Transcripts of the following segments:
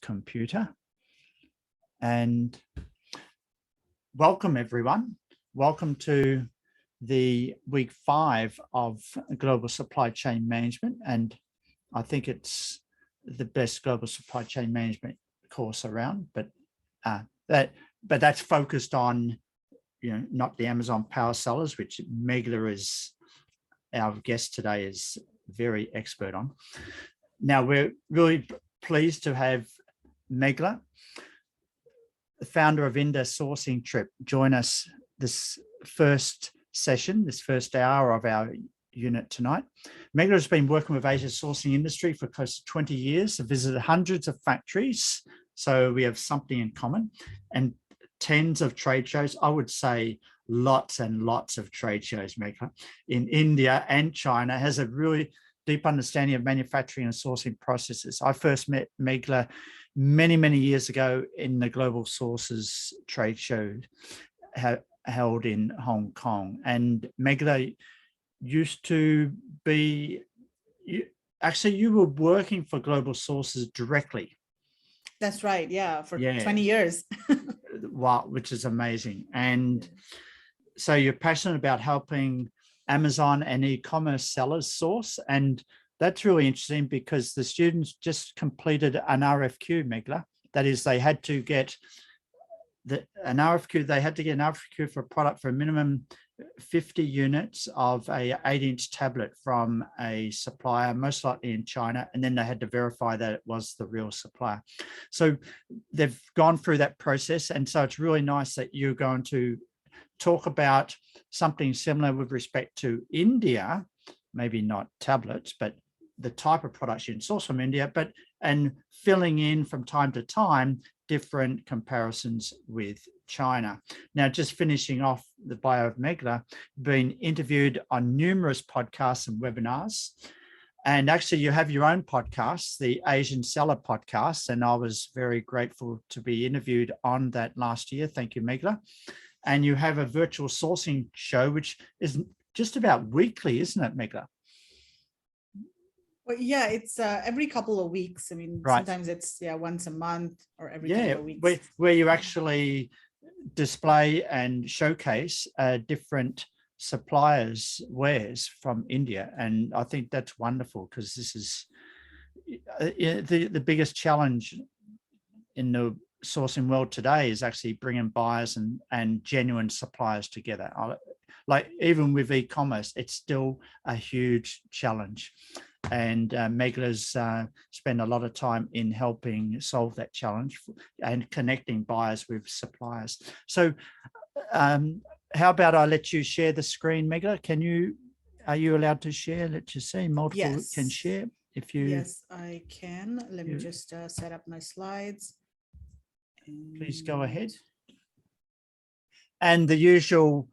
computer. And welcome everyone. Welcome to the week 5 of Global Supply Chain Management. And I think it's the best global supply chain management course around, but that's focused on, not the Amazon Power Sellers, which Megla is our guest today is very expert on. Now we're really pleased to have Megla, the founder of India Sourcing Trip, join us this first session, this first hour of our unit tonight. Megla has been working with Asia's sourcing industry for close to 20 years, have visited hundreds of factories, so we have something in common, and tens of trade shows. I would say lots and lots of trade shows, Megla, in India and China, has a really deep understanding of manufacturing and sourcing processes. I first met Megla many, many years ago in the Global Sources trade show held in Hong Kong. And Megla used to be, you were working for Global Sources directly. That's right, yeah, for 20 years. Wow, which is amazing. And so you're passionate about helping Amazon and e-commerce sellers source, and that's really interesting because the students just completed an RFQ, Megla. That is, they had to get an RFQ for a product for a minimum 50 units of a 8-inch tablet from a supplier, most likely in China, and then they had to verify that it was the real supplier. So they've gone through that process, and so it's really nice that you're going to talk about something similar with respect to India, maybe not tablets, but the type of products you can source from India, and filling in from time to time different comparisons with China. Now, just finishing off the bio of Megla, been interviewed on numerous podcasts and webinars. And actually you have your own podcast, the Asian Seller Podcast, and I was very grateful to be interviewed on that last year. Thank you, Megla. And you have a virtual sourcing show, which is just about weekly, isn't it, Megla? Well, yeah, it's every couple of weeks. I mean, right. Sometimes it's once a month or every couple of weeks. Where you actually display and showcase different suppliers' wares from India. And I think that's wonderful because this is the biggest challenge in the sourcing world today is actually bringing buyers and genuine suppliers together. Like even with e-commerce, it's still a huge challenge. And Megla's spent a lot of time in helping solve that challenge and connecting buyers with suppliers. So how about I let you share the screen, Megla? Are you allowed to share? Let's just see, multiple can share. If you Yes, I can. Let me just set up my slides. Please go ahead. And the usual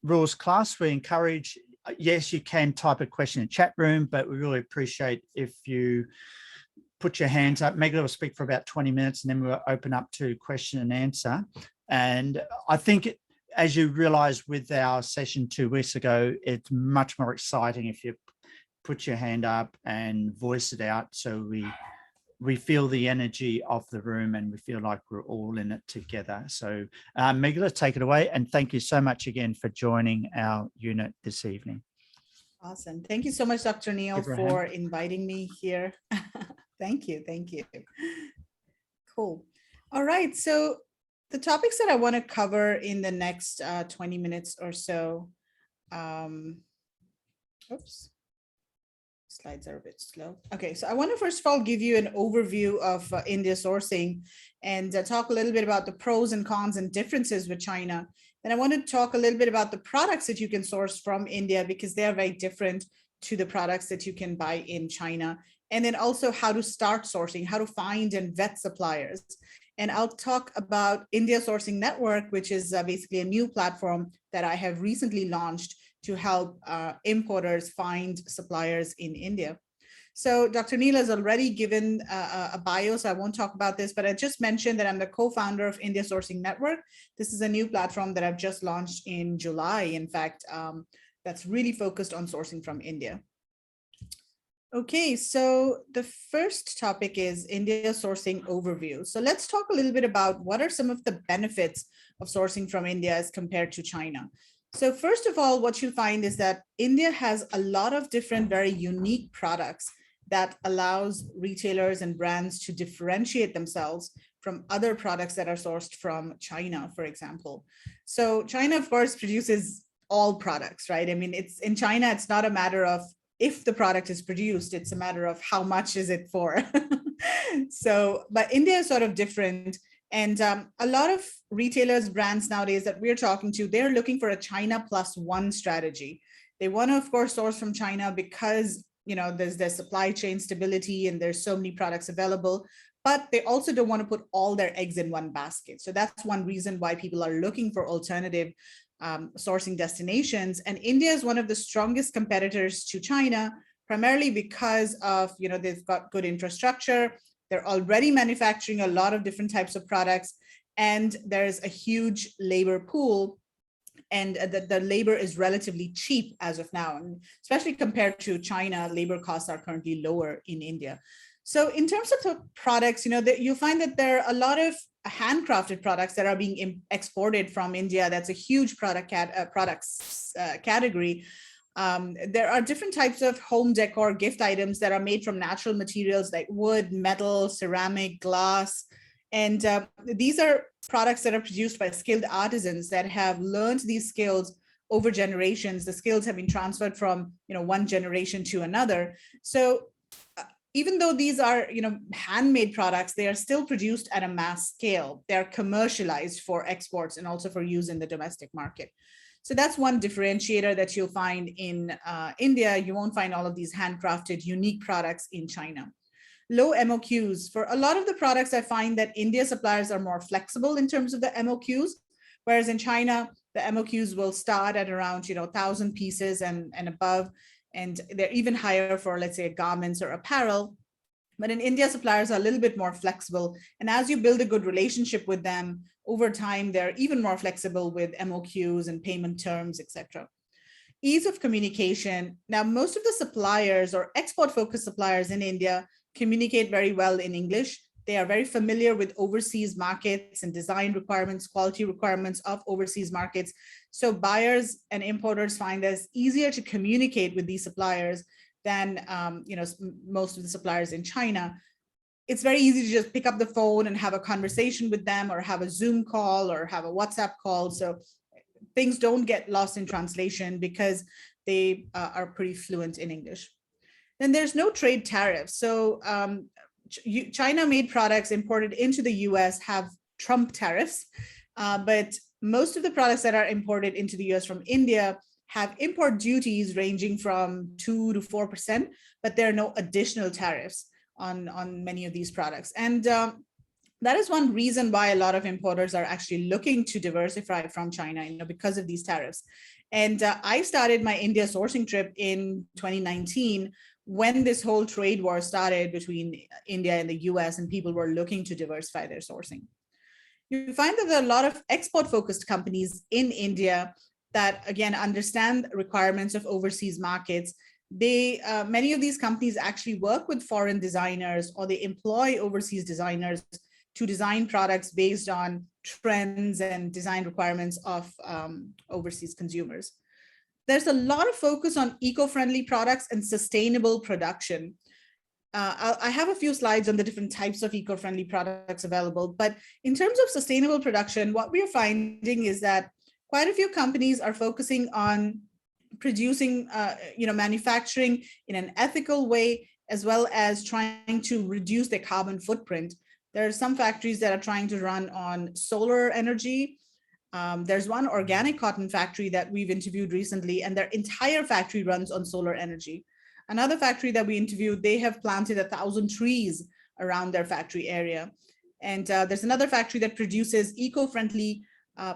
rules class, we encourage, yes, you can type a question in the chat room, but we really appreciate if you put your hands up. Megla will speak for about 20 minutes and then we'll open up to question and answer. And I think, as you realize with our session 2 weeks ago, it's much more exciting if you put your hand up and voice it out, so we feel the energy of the room and we feel like we're all in it together. So Megla, take it away. And thank you so much again for joining our unit this evening. Awesome. Thank you so much, Dr. Neil, for inviting me here. Thank you. Thank you. Cool. All right. So the topics that I want to cover in the next 20 minutes or so. Oops. Slides are a bit slow. Okay, so I want to first of all give you an overview of India sourcing and talk a little bit about the pros and cons and differences with China. Then I want to talk a little bit about the products that you can source from India because they are very different to the products that you can buy in China. And then also how to start sourcing, how to find and vet suppliers. And I'll talk about India Sourcing Network, which is basically a new platform that I have recently launched to help importers find suppliers in India. So Dr. Neil has already given a bio, so I won't talk about this, but I just mentioned that I'm the co-founder of India Sourcing Network. This is a new platform that I've just launched in July, in fact, that's really focused on sourcing from India. Okay, so the first topic is India sourcing overview. So let's talk a little bit about what are some of the benefits of sourcing from India as compared to China. So first of all, what you'll find is that India has a lot of different, very unique products that allows retailers and brands to differentiate themselves from other products that are sourced from China, for example. So China, of course, produces all products, right? I mean, it's in China, it's not a matter of if the product is produced, it's a matter of how much is it for. So, but India is sort of different. And a lot of retailers, brands nowadays that we're talking to, they're looking for a China plus one strategy. They want to, of course, source from China because, you know, there's supply chain stability and there's so many products available, but they also don't want to put all their eggs in one basket. So that's one reason why people are looking for alternative sourcing destinations. And India is one of the strongest competitors to China, primarily because of, you know, they've got good infrastructure. They're already manufacturing a lot of different types of products, and there's a huge labor pool, and the labor is relatively cheap as of now, and especially compared to China, labor costs are currently lower in India. So in terms of the products, you know, that you find that there are a lot of handcrafted products that are being exported from India. That's a huge products category. There are different types of home decor gift items that are made from natural materials like wood, metal, ceramic, glass. And these are products that are produced by skilled artisans that have learned these skills over generations. The skills have been transferred from, you know, one generation to another. So even though these are, you know, handmade products, they are still produced at a mass scale. They're commercialized for exports and also for use in the domestic market. So that's one differentiator that you'll find in India. You won't find all of these handcrafted, unique products in China. Low MOQs. For a lot of the products, I find that India suppliers are more flexible in terms of the MOQs, whereas in China, the MOQs will start at around, you know, 1,000 pieces and above. And they're even higher for, let's say, garments or apparel. But in India, suppliers are a little bit more flexible. And as you build a good relationship with them, over time, they're even more flexible with MOQs and payment terms, etc. Ease of communication. Now, most of the suppliers or export-focused suppliers in India communicate very well in English. They are very familiar with overseas markets and design requirements, quality requirements of overseas markets. So buyers and importers find it easier to communicate with these suppliers than you know, most of the suppliers in China. It's very easy to just pick up the phone and have a conversation with them, or have a Zoom call or have a WhatsApp call. So things don't get lost in translation because they are pretty fluent in English. Then there's no trade tariffs. So China-made products imported into the US have Trump tariffs, but most of the products that are imported into the US from India have import duties ranging from 2 to 4%, but there are no additional tariffs on many of these products. And that is one reason why a lot of importers are actually looking to diversify from China, you know, because of these tariffs. And I started my India sourcing trip in 2019 when this whole trade war started between India and the US, and people were looking to diversify their sourcing. You find that there are a lot of export-focused companies in India that, again, understand requirements of overseas markets. They many of these companies actually work with foreign designers, or they employ overseas designers to design products based on trends and design requirements of overseas consumers. There's a lot of focus on eco-friendly products and sustainable production. I have a few slides on the different types of eco-friendly products available, but in terms of sustainable production, what we're finding is that quite a few companies are focusing on producing, you know, manufacturing in an ethical way, as well as trying to reduce their carbon footprint. There are some factories that are trying to run on solar energy. There's one organic cotton factory that we've interviewed recently, and their entire factory runs on solar energy. Another factory that we interviewed, they have planted 1,000 trees around their factory area. And there's another factory that produces eco-friendly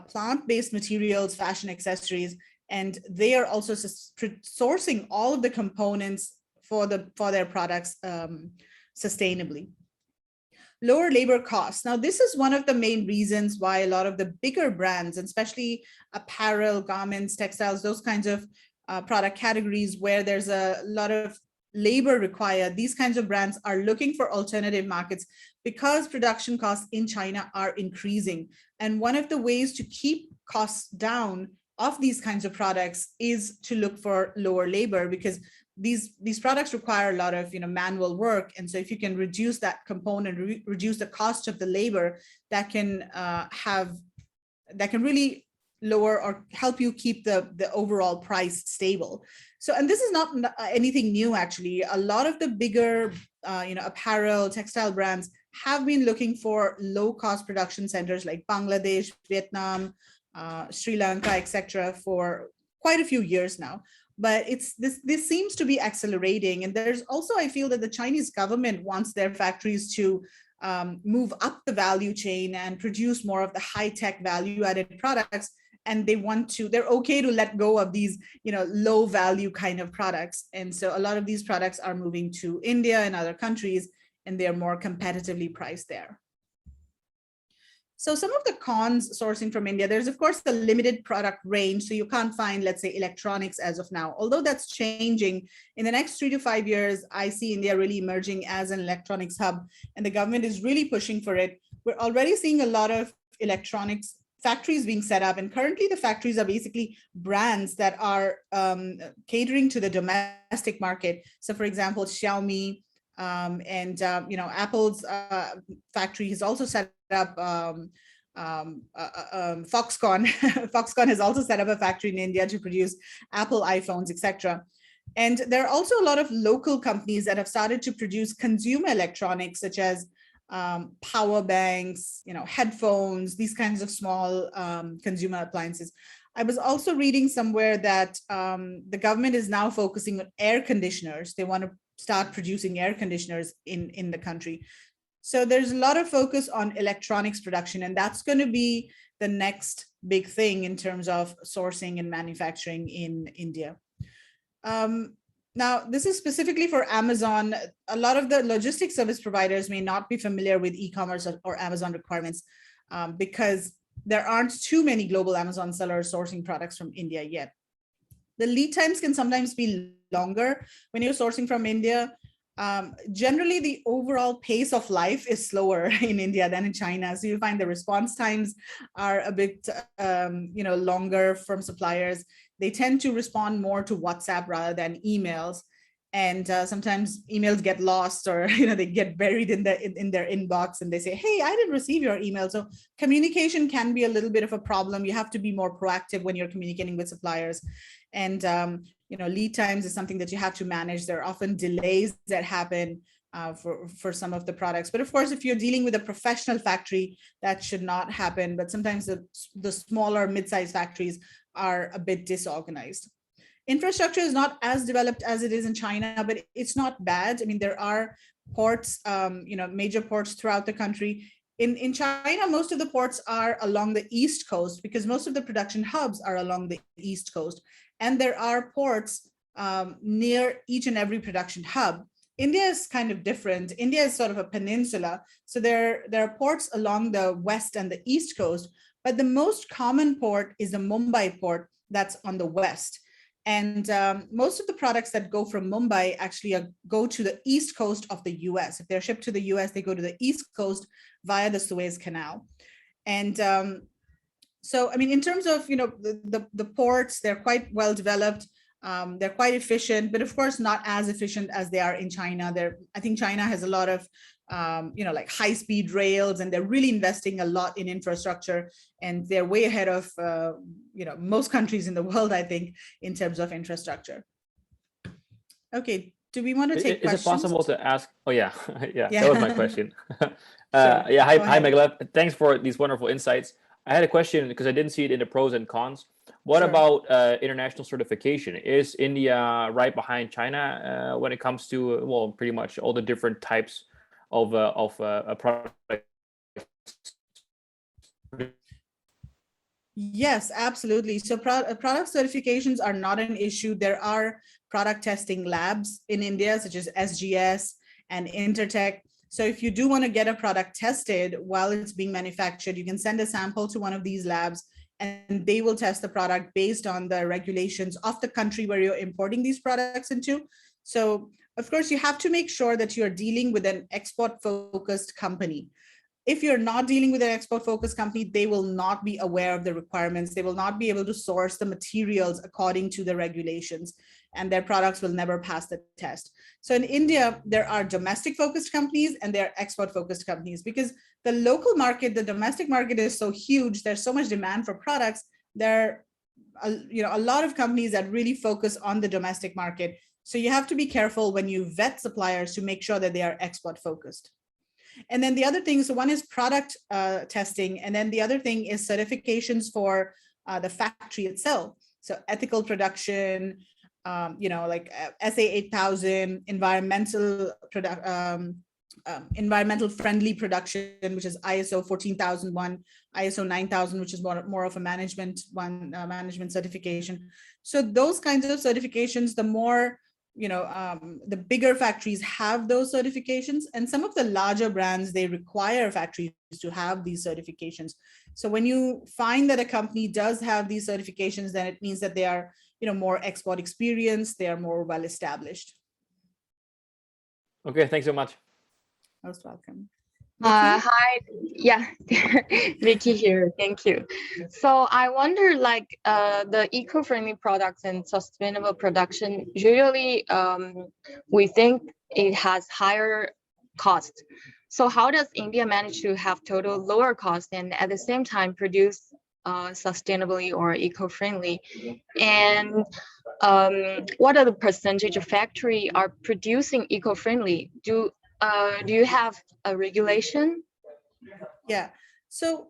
plant-based materials, fashion accessories, and they are also sourcing all of the components for their products sustainably. Lower labor costs. Now, this is one of the main reasons why a lot of the bigger brands, especially apparel, garments, textiles, those kinds of product categories where there's a lot of labor required, these kinds of brands are looking for alternative markets because production costs in China are increasing. And one of the ways to keep costs down of these kinds of products is to look for lower labor, because these products require a lot of manual work. And so if you can reduce that component, reduce the cost of the labor, that can really lower or help you keep the overall price stable. So, and this is not anything new, actually. A lot of the bigger apparel, textile brands have been looking for low-cost production centers like Bangladesh, Vietnam, Sri Lanka, etc., for quite a few years now. But this seems to be accelerating. And there's also, I feel that the Chinese government wants their factories to move up the value chain and produce more of the high-tech value-added products. And they're okay to let go of these, low value kind of products. And so a lot of these products are moving to India and other countries, and they're more competitively priced there. So some of the cons sourcing from India, there's of course the limited product range. So you can't find, let's say, electronics as of now, although that's changing. In the next 3 to 5 years, I see India really emerging as an electronics hub, and the government is really pushing for it. We're already seeing a lot of electronics factories being set up, and currently the factories are basically brands that are catering to the domestic market. So for example, Xiaomi, and Apple's factory has also set up Foxconn. Foxconn has also set up a factory in India to produce Apple iPhones, etc. And there are also a lot of local companies that have started to produce consumer electronics, such as power banks, headphones, these kinds of small consumer appliances. I was also reading somewhere that the government is now focusing on air conditioners. They want to start producing air conditioners in the country. So there's a lot of focus on electronics production, and that's going to be the next big thing in terms of sourcing and manufacturing in India. Now, this is specifically for Amazon. A lot of the logistics service providers may not be familiar with e-commerce or Amazon requirements because there aren't too many global Amazon sellers sourcing products from India yet. The lead times can sometimes be longer when you're sourcing from India. Generally, the overall pace of life is slower in India than in China. So you find the response times are a bit longer from suppliers. They tend to respond more to WhatsApp rather than emails. And sometimes emails get lost, or they get buried in their inbox, and they say, hey, I didn't receive your email. So communication can be a little bit of a problem. You have to be more proactive when you're communicating with suppliers. And lead times is something that you have to manage. There are often delays that happen for some of the products. But of course, if you're dealing with a professional factory, that should not happen. But sometimes the smaller mid-sized factories are a bit disorganized. Infrastructure is not as developed as it is in China, but it's not bad. I mean, there are ports, major ports throughout the country. In China, most of the ports are along the East Coast, because most of the production hubs are along the East Coast. And there are ports near each and every production hub. India is kind of different. India is sort of a peninsula. So there are ports along the West and the East Coast, but the most common port is the Mumbai port that's on the West. And most of the products that go from Mumbai actually go to the East Coast of the US. If they're shipped to the US, they go to the East Coast via the Suez Canal. And so, I mean, in terms of, the ports, they're quite well developed. They're quite efficient, but of course not as efficient as they are in China. I think China has a lot of, like high-speed rails, and they're really investing a lot in infrastructure, and they're way ahead of, most countries in the world, I think, in terms of infrastructure. Okay, do we want to take questions? Is it possible to ask? Oh yeah, yeah, Yeah. that was my question. Sure. Yeah, Go hi ahead. Megalev. Thanks for these wonderful insights. I had a question because I didn't see it in the pros and cons. What Sure. about international certification? Is India right behind China when it comes to, well, pretty much all the different types of a product? Yes, absolutely. So product certifications are not an issue. There are product testing labs in India, such as SGS and Intertech. So if you do want to get a product tested while it's being manufactured, you can send a sample to one of these labs, and they will test the product based on the regulations of the country where you're importing these products into. So of course, you have to make sure that you're dealing with an export-focused company. If you're not dealing with an export-focused company, they will not be aware of the requirements. They will not be able to source the materials according to the regulations, and their products will never pass the test. So in India, there are domestic-focused companies and there are export-focused companies, because the local market, the domestic market is so huge. There's so much demand for products. There are a lot of companies that really focus on the domestic market. So you have to be careful when you vet suppliers to make sure that they are export-focused. And then the other thing, so one is product testing, and then the other thing is certifications for the factory itself. So ethical production, like SA 8000, environmental friendly production, which is ISO 14001, ISO 9000, which is more of a management certification. So those kinds of certifications, the more the bigger factories have those certifications, and some of the larger brands, they require factories to have these certifications. So when you find that a company does have these certifications, then it means that they are more export experienced, they are more well established. Okay, thanks so much. Most welcome. Hi, yeah, Vicky here. Thank you. So I wonder, the eco-friendly products and sustainable production, usually we think it has higher cost. So how does India manage to have total lower cost and at the same time produce sustainably or eco-friendly? And what are the percentage of factory are producing eco-friendly? Do you have a regulation? Yeah. So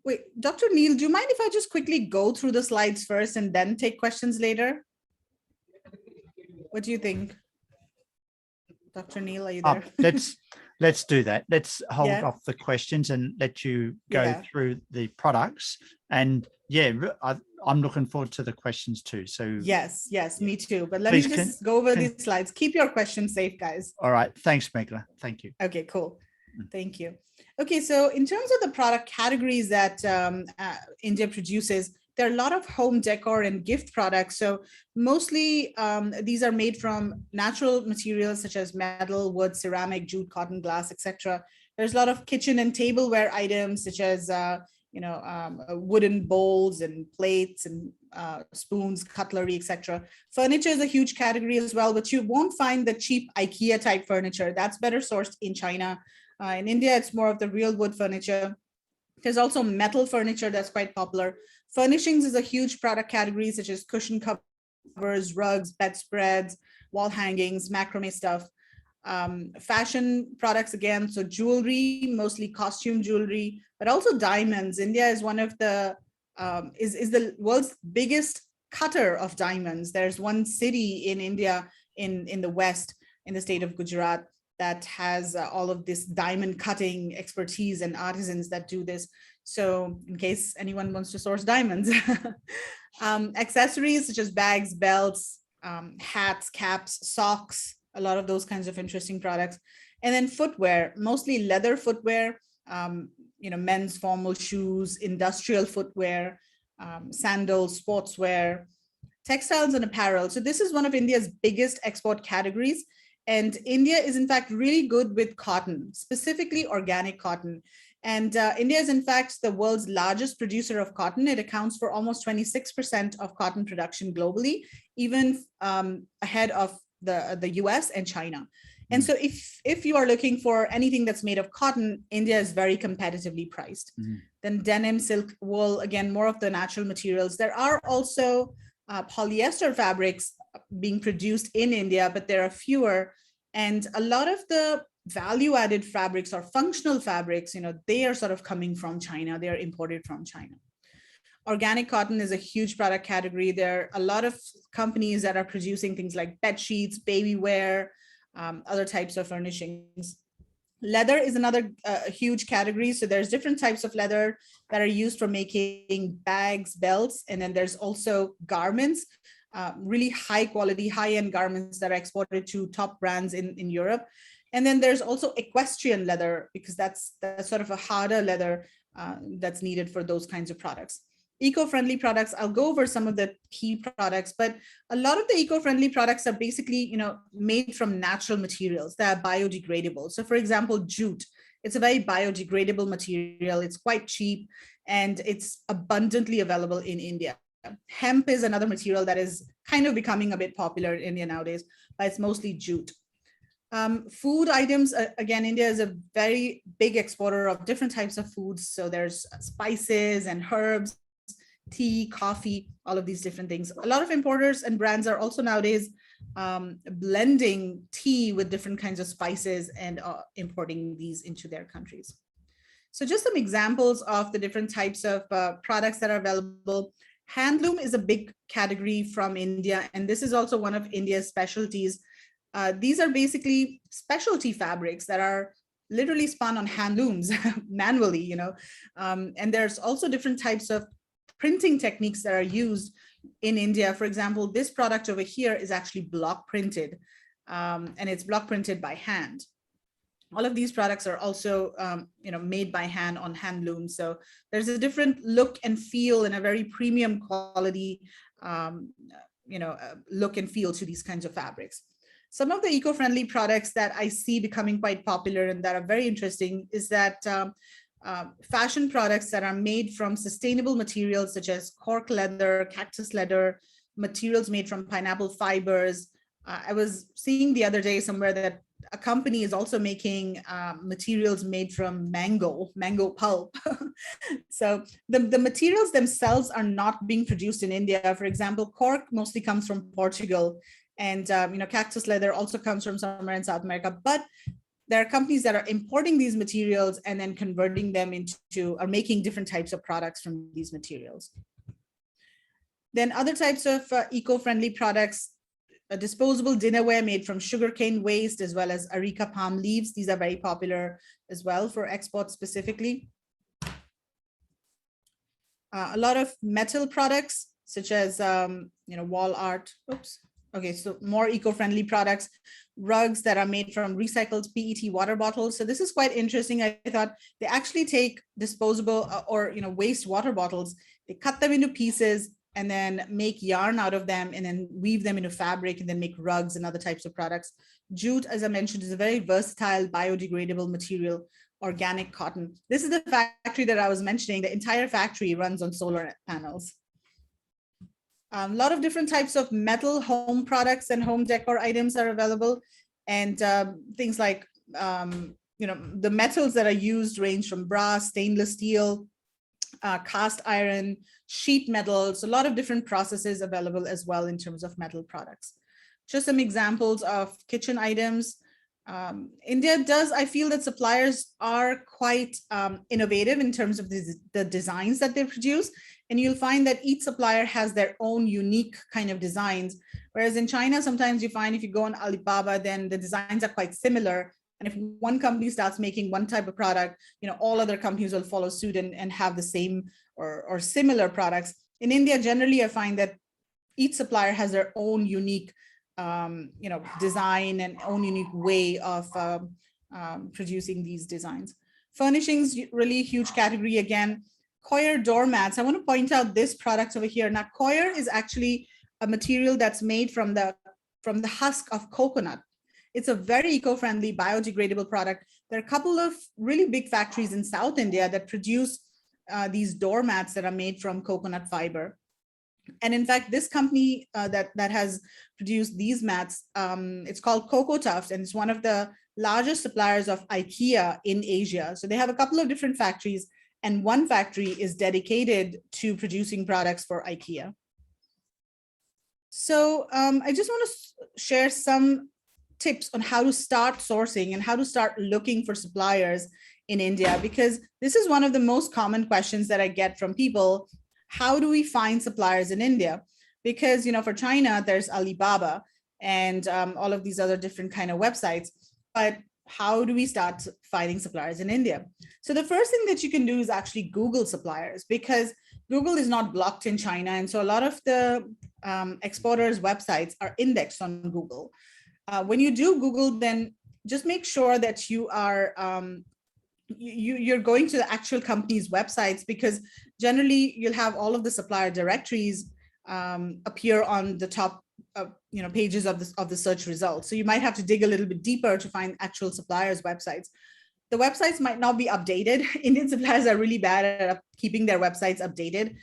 wait, Dr. Neil, do you mind if I just quickly go through the slides first and then take questions later? What do you think? Dr. Neil, are you there? Let's do that. Let's hold Yeah. off the questions and let you go through the products. And yeah, I'm looking forward to the questions too. So yes, me too. But let me just go over these slides. Keep your questions safe, guys. All right. Thanks, Meghna. Thank you. Okay, cool. Thank you. Okay, so in terms of the product categories that India produces, there are a lot of home decor and gift products. So mostly these are made from natural materials such as metal, wood, ceramic, jute, cotton, glass, etc. There's a lot of kitchen and tableware items such as wooden bowls and plates and spoons, cutlery, etc. Furniture is a huge category as well, but you won't find the cheap IKEA type furniture. That's better sourced in China. In India, it's more of the real wood furniture. There's also metal furniture that's quite popular. Furnishings is a huge product category, such as cushion covers, rugs, bedspreads, wall hangings, macrame stuff. Fashion products again, so jewelry, mostly costume jewelry, but also diamonds. India is one of the is the world's biggest cutter of diamonds. There's one city in India in the west, in the state of Gujarat, that has all of this diamond cutting expertise and artisans that do this. So in case anyone wants to source diamonds. Accessories such as bags, belts, hats, caps, socks, a lot of those kinds of interesting products. And then footwear, mostly leather footwear, men's formal shoes, industrial footwear, sandals, sportswear, textiles and apparel. So this is one of India's biggest export categories. And India is in fact really good with cotton, specifically organic cotton. And India is in fact the world's largest producer of cotton. It accounts for almost 26% of cotton production globally, even ahead of the US and China. And so if you are looking for anything that's made of cotton, India is very competitively priced. Then denim, silk, wool, again, more of the natural materials. There are also polyester fabrics being produced in India, but there are fewer. And a lot of the value-added fabrics or functional fabrics, they are sort of coming from China. They are imported from China. Organic cotton is a huge product category. There are a lot of companies that are producing things like bed sheets, baby wear, other types of furnishings. Leather is another huge category. So there's different types of leather that are used for making bags, belts, and then there's also garments, really high quality, high-end garments that are exported to top brands in Europe. And then there's also equestrian leather, because that's sort of a harder leather that's needed for those kinds of products. eco-friendly products. I'll go over some of the key products, but a lot of the eco-friendly products are basically, made from natural materials that are biodegradable. So for example, jute, it's a very biodegradable material. It's quite cheap and it's abundantly available in India. Hemp is another material that is kind of becoming a bit popular in India nowadays, but it's mostly jute. Food items, again, India is a very big exporter of different types of foods. So there's spices and herbs, tea, coffee, all of these different things. A lot of importers and brands are also nowadays blending tea with different kinds of spices and importing these into their countries. So just some examples of the different types of products that are available. Handloom is a big category from India, and this is also one of India's specialties. These are basically specialty fabrics that are literally spun on handlooms manually, and there's also different types of printing techniques that are used in India. For example, this product over here is actually block printed, and it's block printed by hand. All of these products are also, made by hand on handloom. So there's a different look and feel and a very premium quality, look and feel to these kinds of fabrics. Some of the eco-friendly products that I see becoming quite popular and that are very interesting is that fashion products that are made from sustainable materials such as cork leather, cactus leather, materials made from pineapple fibers. I was seeing the other day somewhere that a company is also making materials made from mango pulp. So the materials themselves are not being produced in India. For example, cork mostly comes from Portugal, and cactus leather also comes from somewhere in South America. But there are companies that are importing these materials and then converting them into, or making different types of products from these materials. Then other types of eco-friendly products, a disposable dinnerware made from sugarcane waste, as well as areca palm leaves. These are very popular as well for export specifically. A lot of metal products, such as, wall art. Oops. Okay, so more eco-friendly products, rugs that are made from recycled PET water bottles. So this is quite interesting. I thought they actually take disposable or waste water bottles, they cut them into pieces and then make yarn out of them and then weave them into fabric and then make rugs and other types of products. Jute, as I mentioned, is a very versatile biodegradable material, organic cotton. This is the factory that I was mentioning. The entire factory runs on solar panels. A lot of different types of metal home products and home decor items are available. And things like, the metals that are used range from brass, stainless steel, cast iron, sheet metals, a lot of different processes available as well in terms of metal products. Just some examples of kitchen items. India does, I feel that suppliers are quite innovative in terms of the designs that they produce. And you'll find that each supplier has their own unique kind of designs. Whereas in China, sometimes you find if you go on Alibaba, then the designs are quite similar. And if one company starts making one type of product, all other companies will follow suit and have the same or similar products. In India, generally, I find that each supplier has their own unique design and own unique way of producing these designs. Furnishings, really huge category again. Coir doormats. I want to point out this product over here. Now, coir is actually a material that's made from the husk of coconut. It's a very eco-friendly, biodegradable product. There are a couple of really big factories in South India that produce these doormats that are made from coconut fiber. And in fact, this company that has produced these mats, it's called Coco Tuft, and it's one of the largest suppliers of IKEA in Asia. So they have a couple of different factories, and one factory is dedicated to producing products for IKEA. So I just want to share some tips on how to start sourcing and how to start looking for suppliers in India, because this is one of the most common questions that I get from people. How do we find suppliers in India? Because, for China, there's Alibaba and all of these other different kind of websites, but how do we start finding suppliers in India? So the first thing that you can do is actually Google suppliers, because Google is not blocked in China. And so a lot of the exporters' websites are indexed on Google. When you do Google, then just make sure that you are you're going to the actual company's websites, because generally you'll have all of the supplier directories appear on the top pages of the search results. So you might have to dig a little bit deeper to find actual suppliers' websites. The websites might not be updated. Indian suppliers are really bad at keeping their websites updated.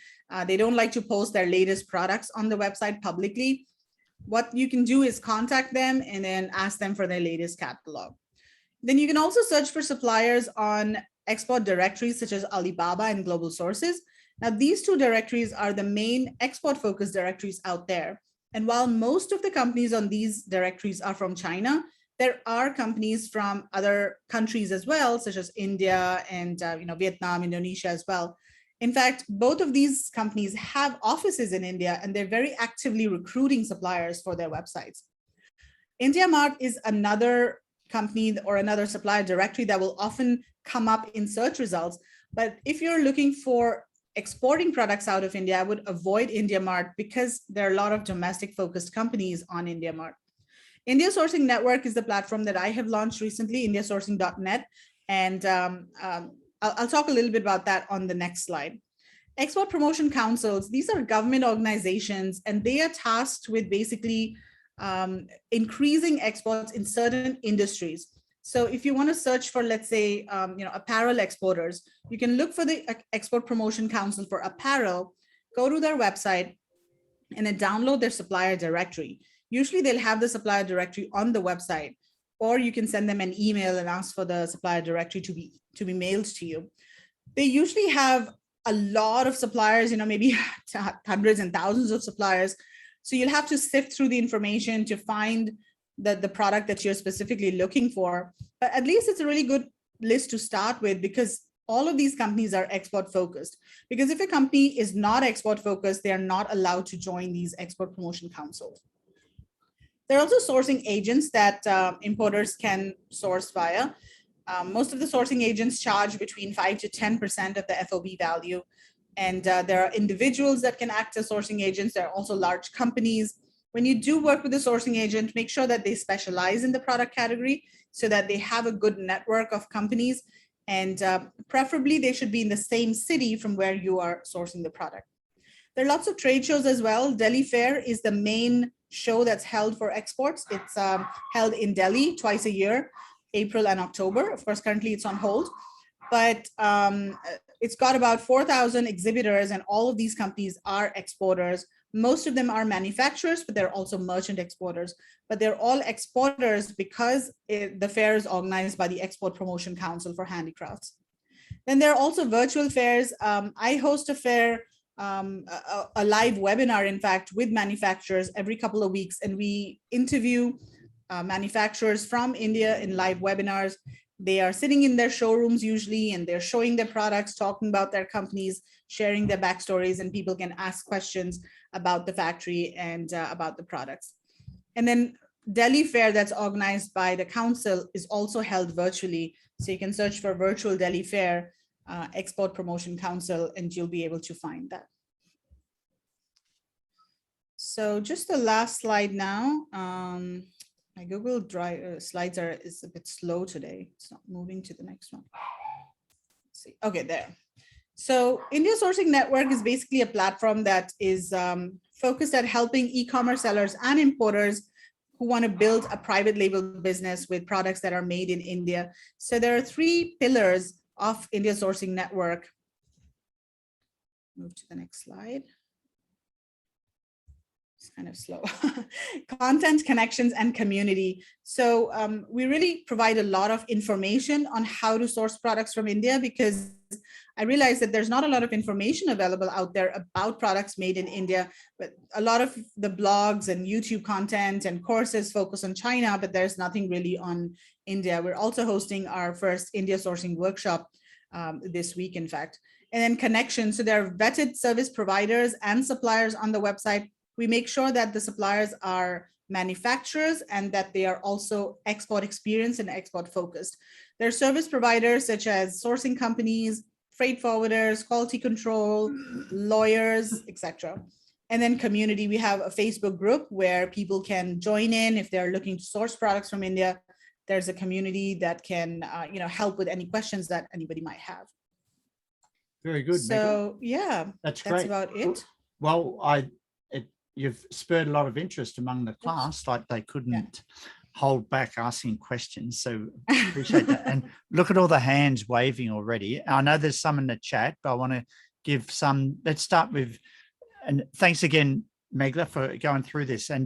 They don't like to post their latest products on the website publicly. What you can do is contact them and then ask them for their latest catalog. Then you can also search for suppliers on export directories such as Alibaba and Global Sources. Now, these two directories are the main export-focused directories out there. And while most of the companies on these directories are from China, there are companies from other countries as well, such as India and Vietnam, Indonesia as well. In fact, both of these companies have offices in India, and they're very actively recruiting suppliers for their websites. IndiaMart is another company or another supplier directory that will often come up in search results. But if you're looking for exporting products out of India, I would avoid IndiaMart because there are a lot of domestic focused companies on IndiaMart. India Sourcing Network is the platform that I have launched recently, indiasourcing.net. And I'll talk a little bit about that on the next slide. Export promotion councils, these are government organizations, and they are tasked with basically increasing exports in certain industries. So if you want to search for, let's say, apparel exporters, you can look for the Export Promotion Council for apparel, go to their website, and then download their supplier directory. Usually they'll have the supplier directory on the website, or you can send them an email and ask for the supplier directory to be mailed to you. They usually have a lot of suppliers, maybe hundreds and thousands of suppliers. So you'll have to sift through the information to find the product that you're specifically looking for. But at least it's a really good list to start with, because all of these companies are export focused. Because if a company is not export focused, they are not allowed to join these export promotion councils. There are also sourcing agents that importers can source via. Most of the sourcing agents charge between 5 to 10% of the FOB value. And there are individuals that can act as sourcing agents. There are also large companies. When you do work with a sourcing agent, make sure that they specialize in the product category so that they have a good network of companies. And preferably, they should be in the same city from where you are sourcing the product. There are lots of trade shows as well. Delhi Fair is the main show that's held for exports. It's held in Delhi twice a year, April and October. Of course, currently it's on hold, but it's got about 4,000 exhibitors, and all of these companies are exporters. Most of them are manufacturers, but they're also merchant exporters. But they're all exporters because the fair is organized by the Export Promotion Council for Handicrafts. Then there are also virtual fairs. I host a fair, a live webinar, in fact, with manufacturers every couple of weeks, and we interview manufacturers from India in live webinars. They are sitting in their showrooms usually, and they're showing their products, talking about their companies, sharing their backstories, and people can ask questions about the factory and about the products. And then Delhi Fair, that's organized by the council, is also held virtually. So you can search for virtual Delhi Fair, Export Promotion Council, and you'll be able to find that. So just the last slide now. My Google Drive slides is a bit slow today. It's not moving to the next one. Let's see. Okay, there. So India Sourcing Network is basically a platform that is focused at helping e-commerce sellers and importers who want to build a private label business with products that are made in India. So there are 3 pillars of India Sourcing Network. Move to the next slide. It's kind of slow. Content, connections, and community. So we really provide a lot of information on how to source products from India, because I realize that there's not a lot of information available out there about products made in India. But a lot of the blogs and YouTube content and courses focus on China, but there's nothing really on India. We're also hosting our first India sourcing workshop this week, in fact. And then connections. So there are vetted service providers and suppliers on the website. We make sure that the suppliers are manufacturers and that they are also export experienced and export focused. There are service providers such as sourcing companies, freight forwarders, quality control, lawyers, etc. And then community, we have a Facebook group where people can join in if they're looking to source products from India. there's a community that can, help with any questions that anybody might have. Very good. Megan. So yeah, That's that's great. about it. Well, you've spurred a lot of interest among the class, like they couldn't hold back asking questions. So appreciate that. And look at all the hands waving already. I know there's some in the chat, but I want to give some, let's start with, and thanks again, Megla, for going through this. And